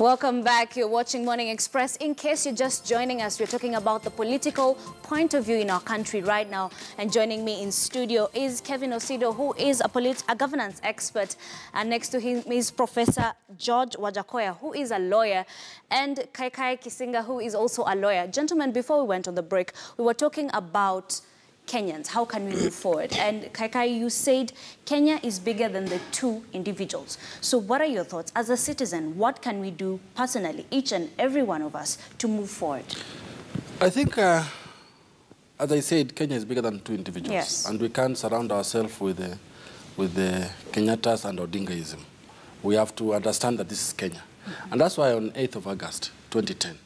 Welcome back. You're watching Morning Express. In case you're just joining us, we're talking about the political point of view in our country right now. And joining me in studio is Kevin Osido, who is a governance expert. And next to him is Professor George Wajakoya, who is a lawyer, and Kaikai Kisinga, who is also a lawyer. Gentlemen, before we went on the break, we were talking about Kenyans. How can we move forward? And Kaikai, you said Kenya is bigger than the two individuals. So what are your thoughts? As a citizen, what can we do personally, each and every one of us, to move forward? I think, as I said, Kenya is bigger than two individuals. Yes. And we can't surround ourselves with the Kenyatas and Odingaism. We have to understand that this is Kenya. Mm-hmm. And that's why on 8th of August, 2010,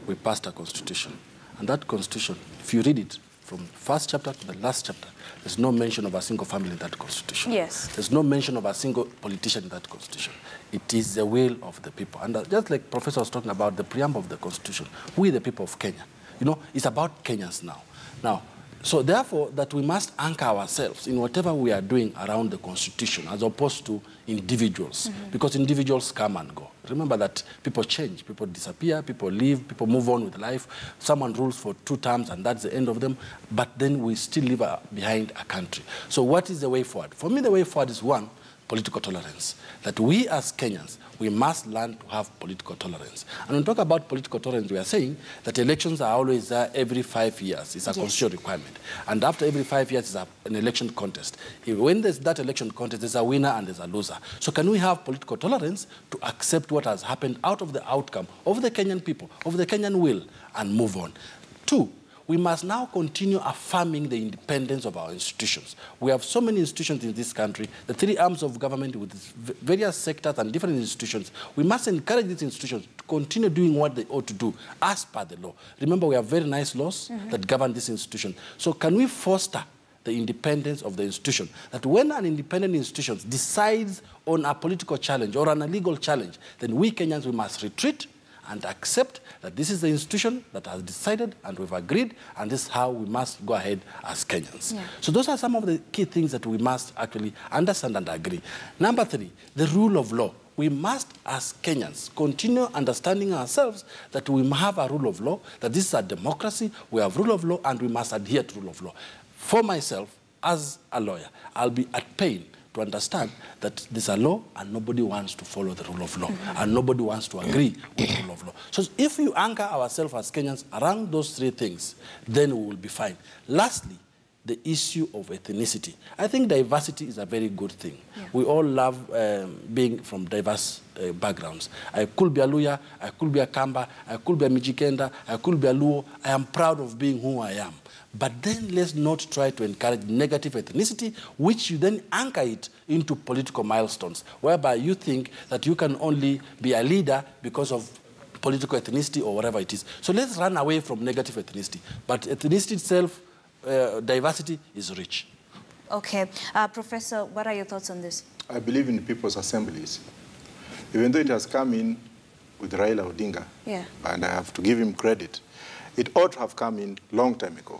we passed a constitution. And that constitution, if you read it, from the first chapter to the last chapter, there's no mention of a single family in that constitution. Yes. There's no mention of a single politician in that constitution. It is the will of the people. And just like Professor was talking about the preamble of the constitution, we the people of Kenya, you know, it's about Kenyans now. So therefore, that we must anchor ourselves in whatever we are doing around the constitution as opposed to individuals, because individuals come and go. Remember that people change, people disappear, people leave, people move on with life. Someone rules for 2 terms and that's the end of them, but then we still leave behind a country. So what is the way forward? For me, the way forward is one, political tolerance. That we as Kenyans, we must learn to have political tolerance. And when we talk about political tolerance, we are saying that elections are always there every 5 years. It's a constitutional requirement. And after every 5 years, it's an election contest. When there's that election contest, there's a winner and there's a loser. So can we have political tolerance to accept what has happened out of the outcome of the Kenyan people, of the Kenyan will, and move on? 2, we must now continue affirming the independence of our institutions. We have so many institutions in this country, the 3 arms of government with various sectors and different institutions. We must encourage these institutions to continue doing what they ought to do as per the law. Remember, we have very nice laws that govern this institution. So can we foster the independence of the institution? That when an independent institution decides on a political challenge or an illegal challenge, then we Kenyans, we must retreat and accept that this is the institution that has decided and we've agreed, and this is how we must go ahead as Kenyans. Yeah. So those are some of the key things that we must actually understand and agree. Number 3, the rule of law. We must, as Kenyans, continue understanding ourselves that we have a rule of law, that this is a democracy, we have rule of law, and we must adhere to rule of law. For myself, as a lawyer, I'll be at pain to understand that there's a law and nobody wants to follow the rule of law, and nobody wants to agree with the rule of law. So if you anchor ourselves as Kenyans around those 3 things, then we will be fine. Lastly, the issue of ethnicity. I think diversity is a very good thing. Yeah. We all love being from diverse backgrounds. I could be a Luya, I could be a Kamba, I could be a Mijikenda, I could be a Luo. I am proud of being who I am. But then let's not try to encourage negative ethnicity, which you then anchor it into political milestones, whereby you think that you can only be a leader because of political ethnicity or whatever it is. So let's run away from negative ethnicity. But ethnicity itself, diversity is rich. Okay. Professor, what are your thoughts on this? I believe in people's assemblies. Even though it has come in with Raila Odinga, and I have to give him credit, it ought to have come in a long time ago,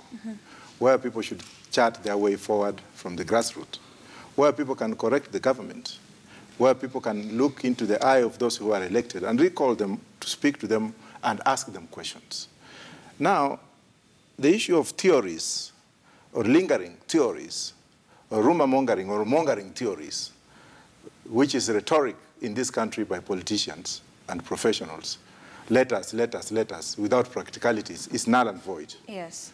where people should chart their way forward from the grassroots, where people can correct the government, where people can look into the eye of those who are elected and recall them to speak to them and ask them questions. Now, the issue of theories or lingering theories or rumor mongering or mongering theories, which is rhetoric in this country by politicians and professionals, let us, without practicalities, is null and void. Yes.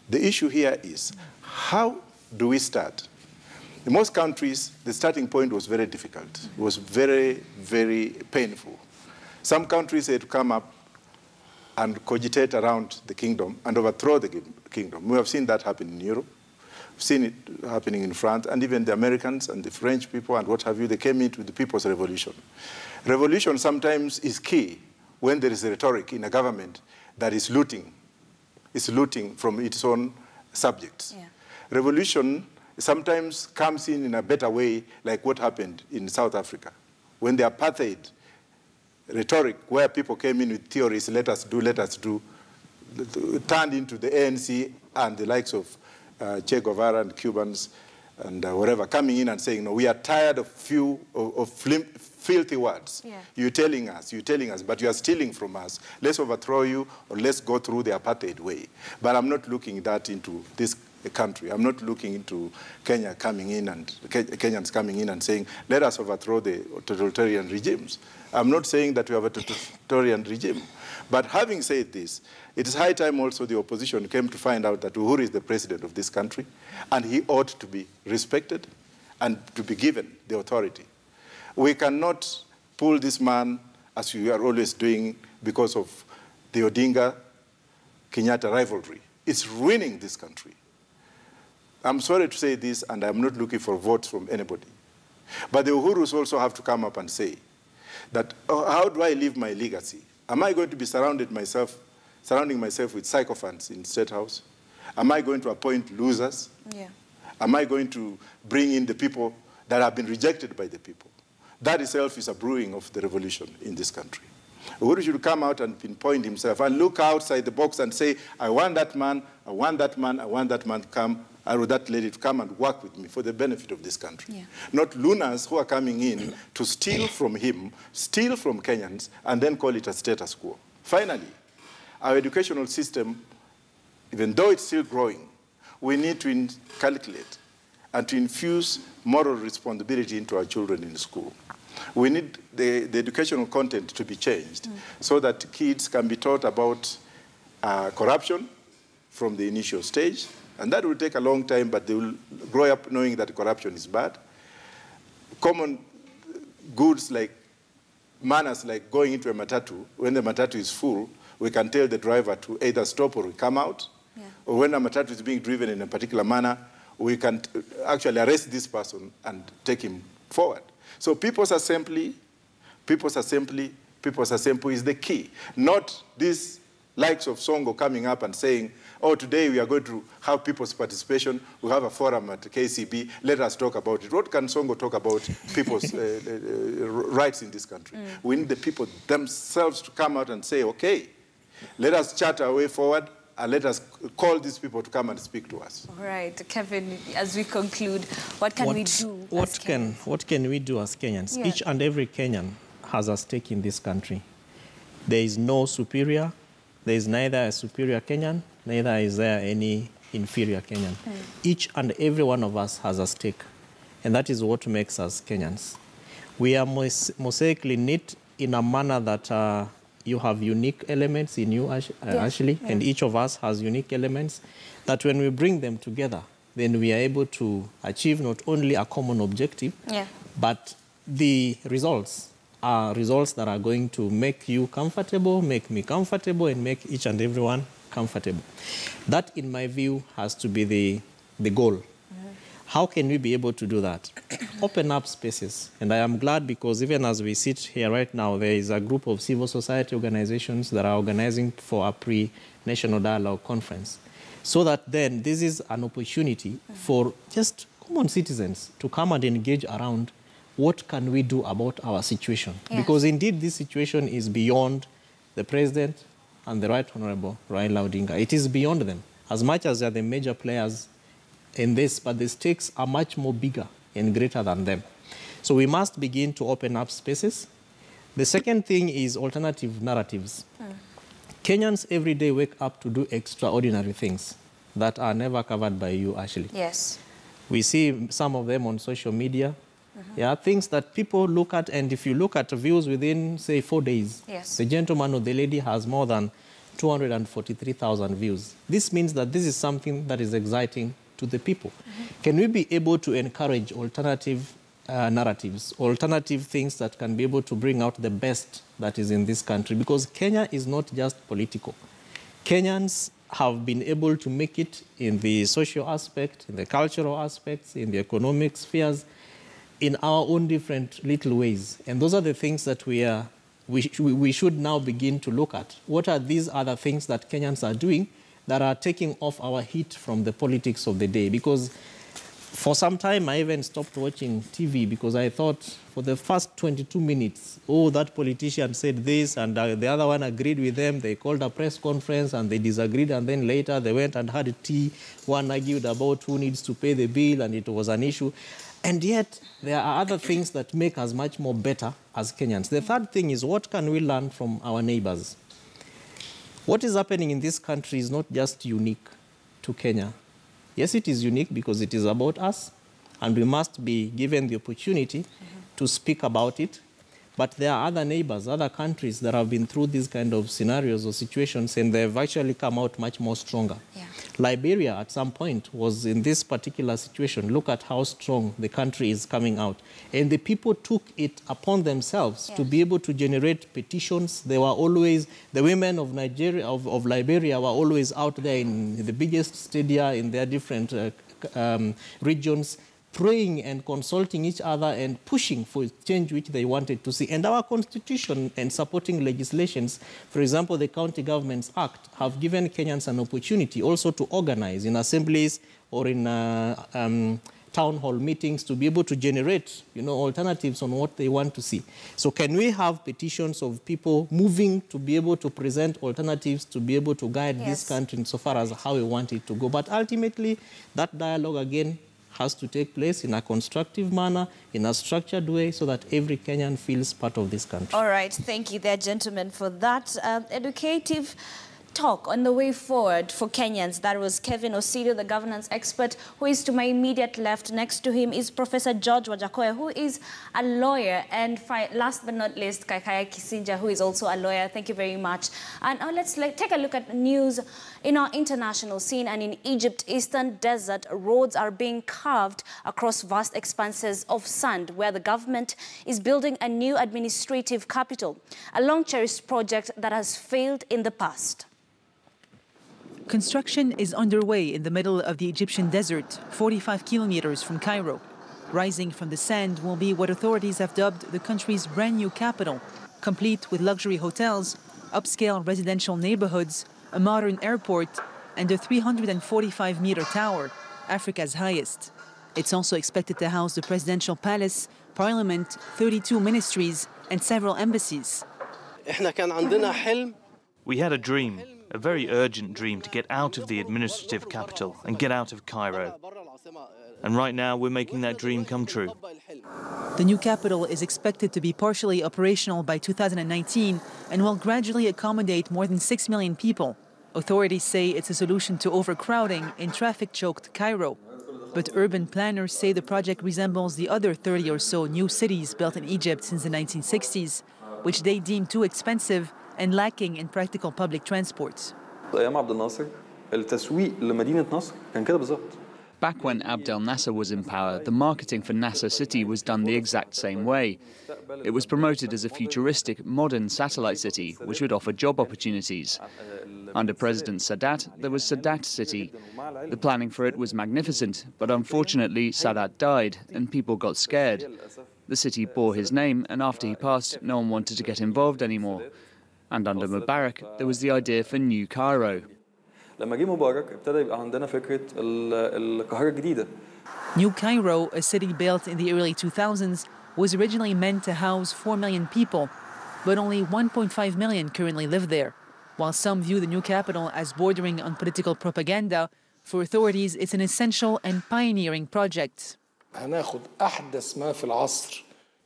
The issue here is, how do we start? In most countries, the starting point was very difficult. It was very, very painful. Some countries had to come up and cogitate around the kingdom and overthrow the kingdom. We have seen that happen in Europe. We've seen it happening in France, and even the Americans and the French people and what have you, they came into the People's Revolution. Revolution sometimes is key when there is a rhetoric in a government that is looting from its own subjects. Yeah. Revolution sometimes comes in a better way, like what happened in South Africa, when the apartheid rhetoric, where people came in with theories, let us do, turned into the ANC and the likes of Che Guevara and Cubans and whatever, coming in and saying, no, we are tired of filthy words. Yeah. You're telling us, but you are stealing from us. Let's overthrow you, or let's go through the apartheid way. But I'm not looking that into this country. I'm not looking into Kenya coming in and Kenyans coming in and saying, let us overthrow the totalitarian regimes. I'm not saying that we have a totalitarian regime. But having said this, it is high time also the opposition came to find out that Uhuru is the president of this country, and he ought to be respected and to be given the authority. We cannot pull this man, as we are always doing, because of the Odinga-Kenyatta rivalry. It's ruining this country. I'm sorry to say this, and I'm not looking for votes from anybody. But the Uhurus also have to come up and say that, oh, how do I leave my legacy? Am I going to be surrounding myself with sycophants in State House? Am I going to appoint losers? Yeah. Am I going to bring in the people that have been rejected by the people? That itself is a brewing of the revolution in this country. Uhuru should come out and pinpoint himself and look outside the box and say, I want that man, I want that man, I want that man to come, I want that lady to come and work with me for the benefit of this country. Yeah. Not lunars who are coming in to steal from him, steal from Kenyans, and then call it a status quo. Finally, our educational system, even though it's still growing, we need to calculate and to infuse moral responsibility into our children in school. We need the educational content to be changed so that kids can be taught about corruption from the initial stage. And that will take a long time, but they will grow up knowing that corruption is bad. Common goods like manners, like going into a matatu. When the matatu is full, we can tell the driver to either stop or come out. Yeah. Or when a matatu is being driven in a particular manner, we can actually arrest this person and take him forward. So people's assembly is the key. Not these likes of Songo coming up and saying, oh, today we are going to have people's participation. We have a forum at KCB. Let us talk about it. What can Songo talk about people's rights in this country? We need the people themselves to come out and say, okay, let us chart our way forward, and let us call these people to come and speak to us. All right, Kevin, as we conclude, what can we do what can we do as Kenyans? Yeah. Each and every Kenyan has a stake in this country. There is no superior. There is neither a superior Kenyan, neither is there any inferior Kenyan. Each and every one of us has a stake, and that is what makes us Kenyans. We are mosaically knit in a manner that you have unique elements in you, Ashley, and each of us has unique elements that when we bring them together, then we are able to achieve not only a common objective, but the results are results that are going to make you comfortable, make me comfortable, and make each and everyone comfortable. That, in my view, has to be the goal. How can we be able to do that? Open up spaces. And I am glad because even as we sit here right now, there is a group of civil society organizations that are organizing for a pre-national dialogue conference. So that then this is an opportunity for just common citizens to come and engage around what can we do about our situation. Yes. Because indeed this situation is beyond the president and the Right Honorable Raila Odinga. It is beyond them. As much as they are the major players in this, but the stakes are much more bigger and greater than them. So we must begin to open up spaces. The second thing is alternative narratives. Kenyans every day wake up to do extraordinary things that are never covered by you, Ashley. Yes. We see some of them on social media. Yeah, things that people look at, and if you look at views within, say, 4 days, the gentleman or the lady has more than 243,000 views. This means that this is something that is exciting to the people. Can we be able to encourage alternative narratives, alternative things that can be able to bring out the best that is in this country? Because Kenya is not just political. Kenyans have been able to make it in the social aspect, in the cultural aspects, in the economic spheres, in our own different little ways. And those are the things that we should now begin to look at. What are these other things that Kenyans are doing that are taking off our heat from the politics of the day? Because for some time, I even stopped watching TV because I thought for the first 22 minutes, oh, that politician said this, and the other one agreed with them. They called a press conference and they disagreed, and then later they went and had tea. One argued about who needs to pay the bill, and it was an issue. And yet, there are other things that make us much more better as Kenyans. The third thing is, what can we learn from our neighbors? What is happening in this country is not just unique to Kenya. Yes, it is unique because it is about us, and we must be given the opportunity to speak about it. But there are other neighbors, other countries that have been through these kind of scenarios or situations, and they've actually come out much more stronger. Yeah. Liberia, at some point, was in this particular situation. Look at how strong the country is coming out. And the people took it upon themselves to be able to generate petitions. They were always, the women of Nigeria, of Liberia were always out there in the biggest stadia in their different regions, praying and consulting each other and pushing for change which they wanted to see. And our constitution and supporting legislations, for example, the County Governments Act, have given Kenyans an opportunity also to organize in assemblies or in town hall meetings to be able to generate, alternatives on what they want to see. So can we have petitions of people moving to be able to present alternatives to be able to guide this country insofar as how we want it to go? But ultimately, that dialogue again has to take place in a constructive manner, in a structured way, so that every Kenyan feels part of this country. All right, thank you there, gentlemen, for that educative talk on the way forward for Kenyans. That was Kevin Osido, the governance expert, who is to my immediate left. Next to him is Professor George Wajakoya, who is a lawyer. And last but not least, Kaikaya Kisinja, who is also a lawyer. Thank you very much. And now let's take a look at news in our international scene. And in Egypt, eastern desert, roads are being carved across vast expanses of sand, where the government is building a new administrative capital, a long-cherished project that has failed in the past. Construction is underway in the middle of the Egyptian desert, 45 kilometers from Cairo. Rising from the sand will be what authorities have dubbed the country's brand new capital, complete with luxury hotels, upscale residential neighborhoods, a modern airport, and a 345-meter tower, Africa's highest. It's also expected to house the presidential palace, parliament, 32 ministries, and several embassies. We had a dream. A very urgent dream to get out of the administrative capital and get out of Cairo. And right now we're making that dream come true. The new capital is expected to be partially operational by 2019 and will gradually accommodate more than 6 million people. Authorities say it's a solution to overcrowding in traffic-choked Cairo. But urban planners say the project resembles the other 30 or so new cities built in Egypt since the 1960s, which they deem too expensive and lacking in practical public transport. Back when Abdel Nasser was in power, the marketing for Nasser City was done the exact same way. It was promoted as a futuristic, modern satellite city, which would offer job opportunities. Under President Sadat, there was Sadat City. The planning for it was magnificent, but unfortunately Sadat died and people got scared. The city bore his name, and after he passed, no one wanted to get involved anymore. And under Mubarak, there was the idea for New Cairo. New Cairo, a city built in the early 2000s, was originally meant to house 4 million people, but only 1.5 million currently live there. While some view the new capital as bordering on political propaganda, for authorities it's an essential and pioneering project.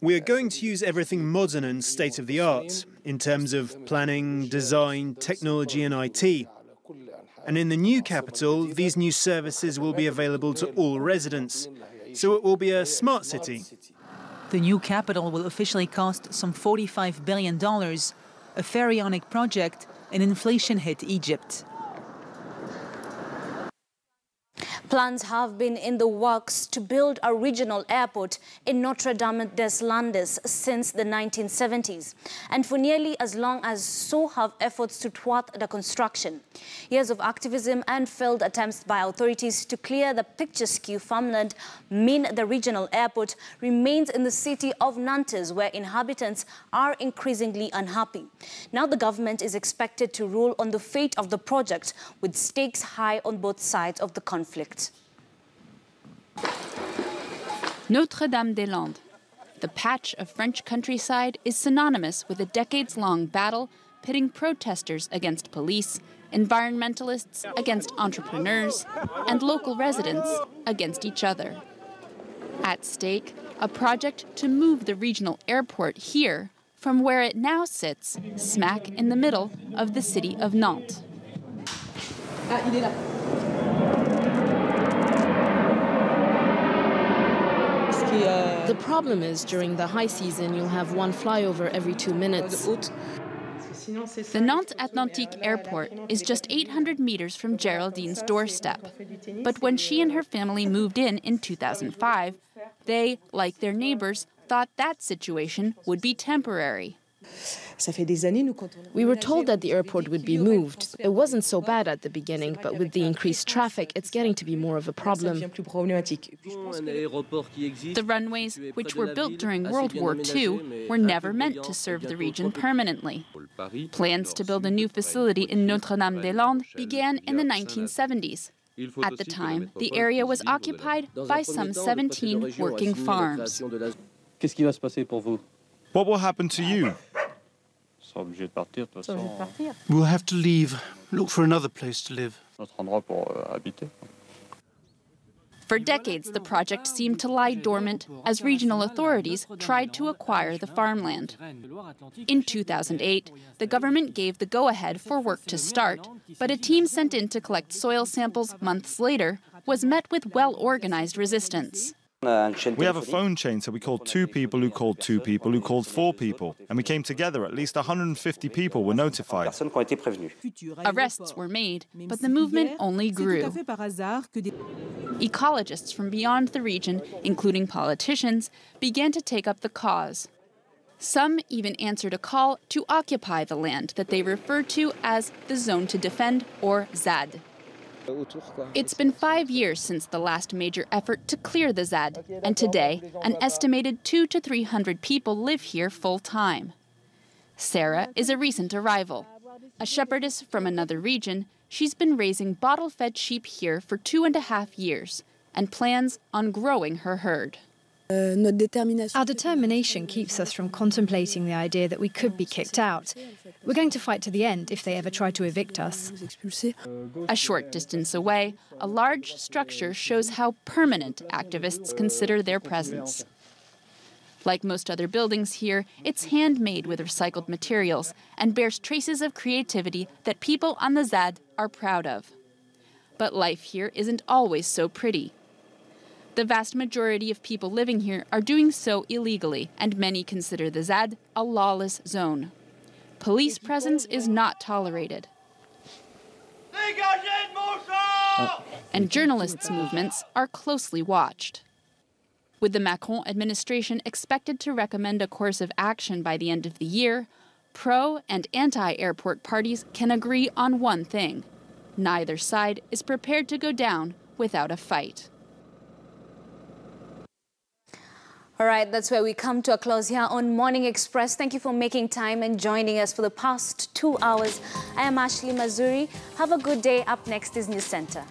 We are going to use everything modern and state-of-the-art in terms of planning, design, technology and IT. And in the new capital, these new services will be available to all residents. So it will be a smart city. The new capital will officially cost some $45 billion, a pharaonic project, and inflation hit Egypt. Plans have been in the works to build a regional airport in Notre Dame des Landes since the 1970s. And for nearly as long as so have efforts to thwart the construction. Years of activism and failed attempts by authorities to clear the picturesque farmland mean the regional airport remains in the city of Nantes, where inhabitants are increasingly unhappy. Now the government is expected to rule on the fate of the project, with stakes high on both sides of the conflict. Notre Dame des Landes. The patch of French countryside is synonymous with a decades-long battle pitting protesters against police, environmentalists against entrepreneurs, and local residents against each other. At stake, a project to move the regional airport here from where it now sits, smack in the middle of the city of Nantes. The problem is, during the high season, you'll have one flyover every 2 minutes. The Nantes Atlantique Airport is just 800 meters from Geraldine's doorstep. But when she and her family moved in 2005, they, like their neighbors, thought that situation would be temporary. We were told that the airport would be moved. It wasn't so bad at the beginning, but with the increased traffic, it's getting to be more of a problem. The runways, which were built during World War II, were never meant to serve the region permanently. Plans to build a new facility in Notre-Dame-des-Landes began in the 1970s. At the time, the area was occupied by some 17 working farms. What will happen to you? We'll have to leave, look for another place to live. For decades, the project seemed to lie dormant as regional authorities tried to acquire the farmland. In 2008, the government gave the go-ahead for work to start, but a team sent in to collect soil samples months later was met with well-organized resistance. We have a phone chain, so we called 2 people who called 2 people who called 4 people. And we came together. At least 150 people were notified. Arrests were made, but the movement only grew. Ecologists from beyond the region, including politicians, began to take up the cause. Some even answered a call to occupy the land that they referred to as the Zone to Defend, or ZAD. It's been 5 years since the last major effort to clear the ZAD, and today, an estimated 200 to 300 people live here full-time. Sarah is a recent arrival. A shepherdess from another region, she's been raising bottle-fed sheep here for 2.5 years and plans on growing her herd. Our determination keeps us from contemplating the idea that we could be kicked out. We're going to fight to the end if they ever try to evict us. A short distance away, a large structure shows how permanent activists consider their presence. Like most other buildings here, it's handmade with recycled materials and bears traces of creativity that people on the ZAD are proud of. But life here isn't always so pretty. The vast majority of people living here are doing so illegally, and many consider the ZAD a lawless zone. Police presence is not tolerated. And journalists' movements are closely watched. With the Macron administration expected to recommend a course of action by the end of the year, pro- and anti-airport parties can agree on one thing. Neither side is prepared to go down without a fight. All right, that's where we come to a close here on Morning Express. Thank you for making time and joining us for the past 2 hours. I am Ashley Mazuri. Have a good day. Up next is News Center.